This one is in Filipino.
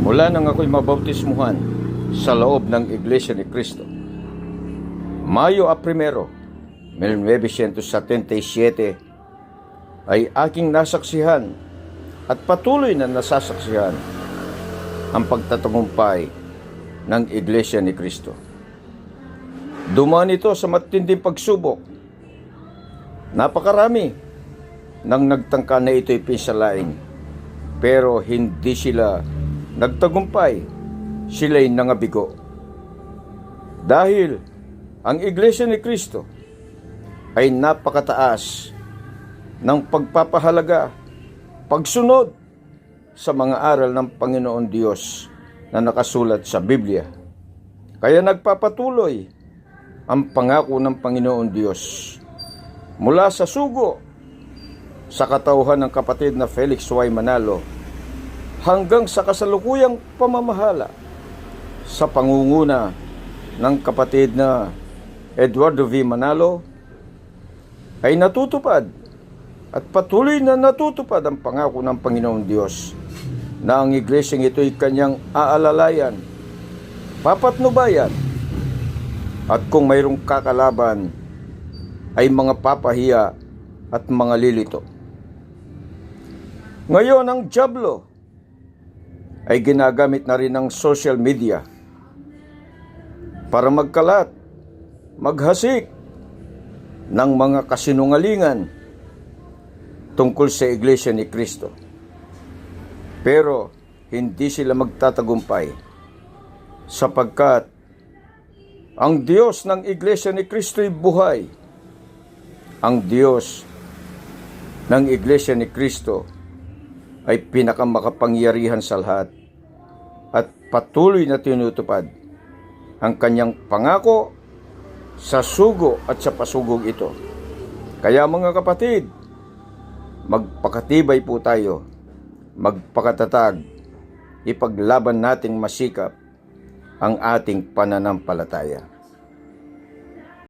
Mula nang ako'y mabautismuhan sa loob ng Iglesia ni Cristo, Mayo 1, 1977, ay aking nasaksihan at patuloy na nasasaksihan ang pagtatagumpay ng Iglesia ni Cristo. Dumaan ito sa matinding pagsubok. Napakarami nang nagtangka na ito'y pinsalain, pero hindi sila nagtagumpay, sila'y nangabigo. Dahil ang Iglesia ni Cristo ay napakataas ng pagpapahalaga, pagsunod sa mga aral ng Panginoon Diyos na nakasulat sa Biblia. Kaya nagpapatuloy ang pangako ng Panginoon Diyos mula sa sugo sa katauhan ng kapatid na Felix Y. Manalo hanggang sa kasalukuyang pamamahala sa pangunguna ng kapatid na Eduardo V. Manalo ay natutupad at patuloy na natutupad ang pangako ng Panginoon Diyos na ang iglesyang ito'y kanyang aalalayan, papatnubayan, at kung mayroong kakalaban ay mga papahiya at mga lilito. Ngayon ang dyablo ay ginagamit na rin ng social media para magkalat, maghasik ng mga kasinungalingan tungkol sa Iglesia ni Cristo. Pero hindi sila magtatagumpay sapagkat ang Diyos ng Iglesia ni Cristo ay buhay. Ang Diyos ng Iglesia ni Cristo ay pinakamakapangyarihan sa lahat at patuloy na tinutupad ang kanyang pangako sa sugo at sa pasugong ito. Kaya mga kapatid, magpakatibay po tayo, magpakatatag, ipaglaban nating masikap ang ating pananampalataya.